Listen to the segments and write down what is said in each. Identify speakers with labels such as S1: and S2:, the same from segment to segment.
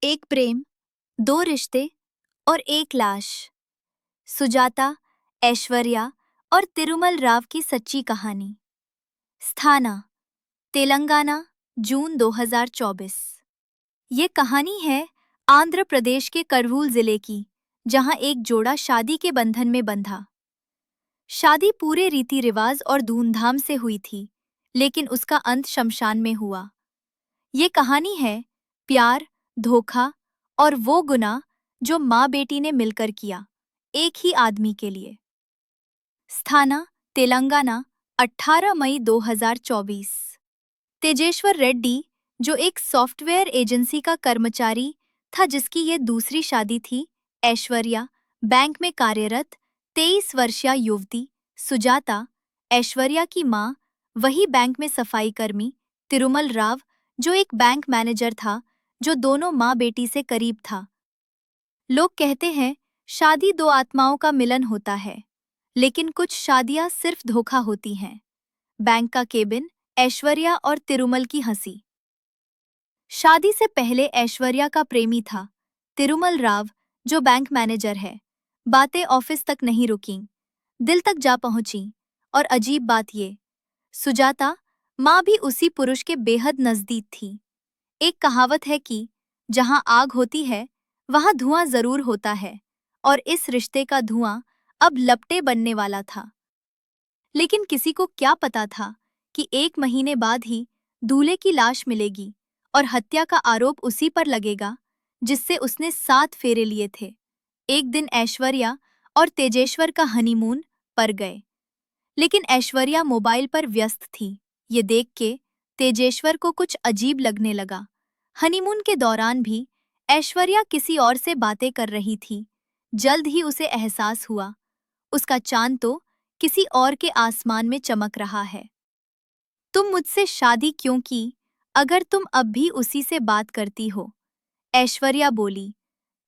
S1: एक प्रेम, दो रिश्ते और एक लाश। सुजाता, ऐश्वर्या और तिरुमल राव की सच्ची कहानी। स्थाना, तेलंगाना, जून 2024। ये कहानी है आंध्र प्रदेश के करवूल जिले की, जहां एक जोड़ा शादी के बंधन में बंधा। शादी पूरे रीति रिवाज और धूमधाम से हुई थी, लेकिन उसका अंत शमशान में हुआ। ये कहानी है प्यार, धोखा और वो गुनाह जो माँ बेटी ने मिलकर किया, एक ही आदमी के लिए। स्थाना, तेलंगाना, 18 मई 2024। तेजेश्वर रेड्डी, जो एक सॉफ्टवेयर एजेंसी का कर्मचारी था जिसकी ये दूसरी शादी थी, ऐश्वर्या, बैंक में कार्यरत 23 वर्षीय युवती, सुजाता, ऐश्वर्या की माँ, वही बैंक में सफाई कर्मी, तिरुमल राव, जो एक बैंक मैनेजर था, जो दोनों माँ बेटी से करीब था। लोग कहते हैं शादी दो आत्माओं का मिलन होता है, लेकिन कुछ शादियां सिर्फ धोखा होती हैं। बैंक का केबिन, ऐश्वर्या और तिरुमल की हंसी। शादी से पहले ऐश्वर्या का प्रेमी था तिरुमल राव, जो बैंक मैनेजर है। बातें ऑफिस तक नहीं रुकीं, दिल तक जा पहुंची। और अजीब बात ये, सुजाता, माँ भी उसी पुरुष के बेहद नजदीक थी। एक कहावत है कि जहां आग होती है वहां धुआं जरूर होता है, और इस रिश्ते का धुआं अब लपटे बनने वाला था। लेकिन किसी को क्या पता था कि 1 महीने बाद ही दूल्हे की लाश मिलेगी और हत्या का आरोप उसी पर लगेगा जिससे उसने 7 फेरे लिए थे। एक दिन ऐश्वर्या और तेजेश्वर का हनीमून पर गए, लेकिन ऐश्वर्या मोबाइल पर व्यस्त थी। ये देख के तेजेश्वर को कुछ अजीब लगने लगा। हनीमून के दौरान भी ऐश्वर्या किसी और से बातें कर रही थी। जल्द ही उसे एहसास हुआ, उसका चांद तो किसी और के आसमान में चमक रहा है। तुम मुझसे शादी क्यों की, अगर तुम अब भी उसी से बात करती हो? ऐश्वर्या बोली,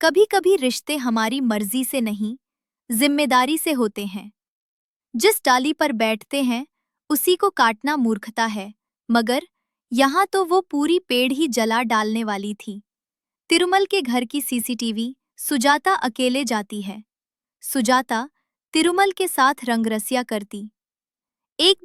S1: कभी कभी रिश्ते हमारी मर्जी से नहीं, जिम्मेदारी से होते हैं। जिस डाली पर बैठते हैं उसी को काटना मूर्खता है, मगर यहाँ तो वो पूरी पेड़ ही जला डालने वाली थी। तिरुमल के घर की सीसीटीवी, सुजाता अकेले जाती है। सुजाता तिरुमल के साथ रंगरसिया करती। एक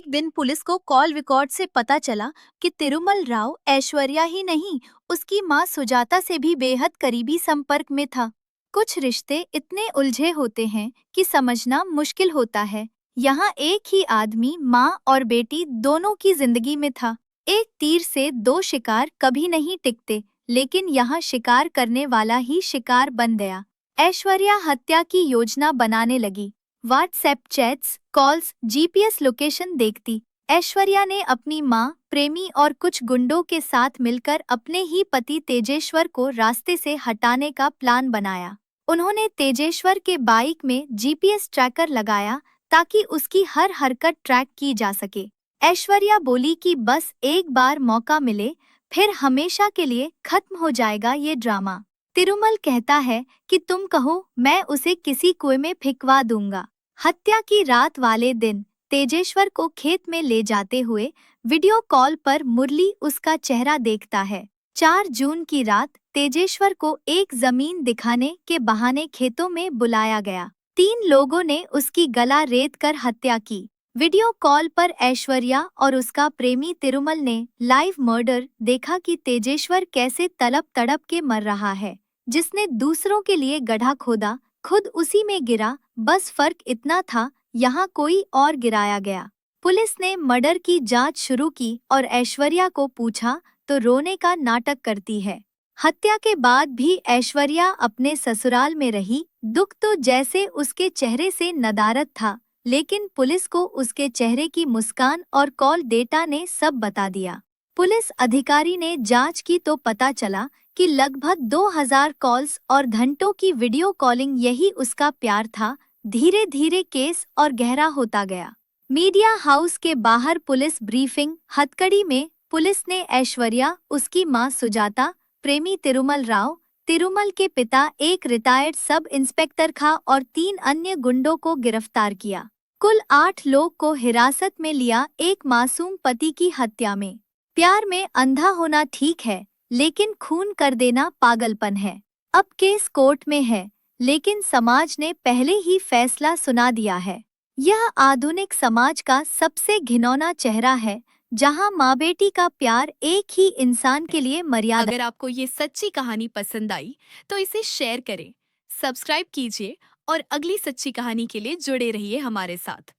S1: दिन पुलिस को कॉल रिकॉर्ड से पता चला कि तिरुमल राव ऐश्वर्या ही नहीं, उसकी माँ सुजाता से भी बेहद करीबी संपर्क में था। कुछ रिश्ते इतने उलझे होते हैं कि समझना मुश्किल होता है। यहाँ एक ही आदमी माँ और बेटी दोनों की जिंदगी में था। एक तीर से दो शिकार कभी नहीं टिकते, लेकिन यहाँ शिकार करने वाला ही शिकार बन गया। ऐश्वर्या हत्या की योजना बनाने लगी। WhatsApp chats, calls, GPS location देखती। ऐश्वर्या ने अपनी माँ, प्रेमी और कुछ गुंडों के साथ मिलकर अपने ही पति तेजेश्वर को रास्ते से हटाने का प्लान बनाया। उन्होंने तेजेश्वर के बाइक में जीपीएस ट्रैकर लगाया ताकि उसकी हर हरकत ट्रैक की जा सके। ऐश्वर्या बोली कि बस एक बार मौका मिले, फिर हमेशा के लिए खत्म हो जाएगा ये ड्रामा। तिरुमल कहता है कि तुम कहो, मैं उसे किसी कुएं में फेंकवा दूंगा। हत्या की रात वाले दिन तेजेश्वर को खेत में ले जाते हुए वीडियो कॉल पर मुरली उसका चेहरा देखता है। 4 जून की रात तेजेश्वर को एक जमीन दिखाने के बहाने खेतों में बुलाया गया। 3 लोगों ने उसकी गला रेत कर हत्या की। वीडियो कॉल पर ऐश्वर्या और उसका प्रेमी तिरुमल ने लाइव मर्डर देखा कि तेजेश्वर कैसे तड़प तड़प के मर रहा है। जिसने दूसरों के लिए गड्ढा खोदा, खुद उसी में गिरा, बस फर्क इतना था यहाँ कोई और गिराया गया। पुलिस ने मर्डर की जांच शुरू की और ऐश्वर्या को पूछा तो रोने का नाटक करती है। हत्या के बाद भी ऐश्वर्या अपने ससुराल में रही। दुख तो जैसे उसके चेहरे से नदारद था, लेकिन पुलिस को उसके चेहरे की मुस्कान और कॉल डेटा ने सब बता दिया। पुलिस अधिकारी ने जांच की तो पता चला कि लगभग 2000 कॉल्स और घंटों की वीडियो कॉलिंग, यही उसका प्यार था। धीरे धीरे केस और गहरा होता गया। मीडिया हाउस के बाहर पुलिस ब्रीफिंग। हथकड़ी में पुलिस ने ऐश्वर्या, उसकी मां सुजाता, प्रेमी तिरुमल राव, तिरुमल के पिता एक रिटायर्ड सब इंस्पेक्टर खा और 3 अन्य गुंडों को गिरफ्तार किया। कुल 8 लोग को हिरासत में लिया, एक मासूम पति की हत्या में। प्यार में अंधा होना ठीक है, लेकिन खून कर देना पागलपन है। अब केस कोर्ट में है, लेकिन समाज ने पहले ही फैसला सुना दिया है। यह आधुनिक समाज का सबसे घिनौना चेहरा है, जहां माँ बेटी का प्यार एक ही इंसान के लिए मर्यादा।
S2: अगर आपको ये सच्ची कहानी पसंद आई तो इसे शेयर करें, सब्सक्राइब कीजिए और अगली सच्ची कहानी के लिए जुड़े रहिए हमारे साथ।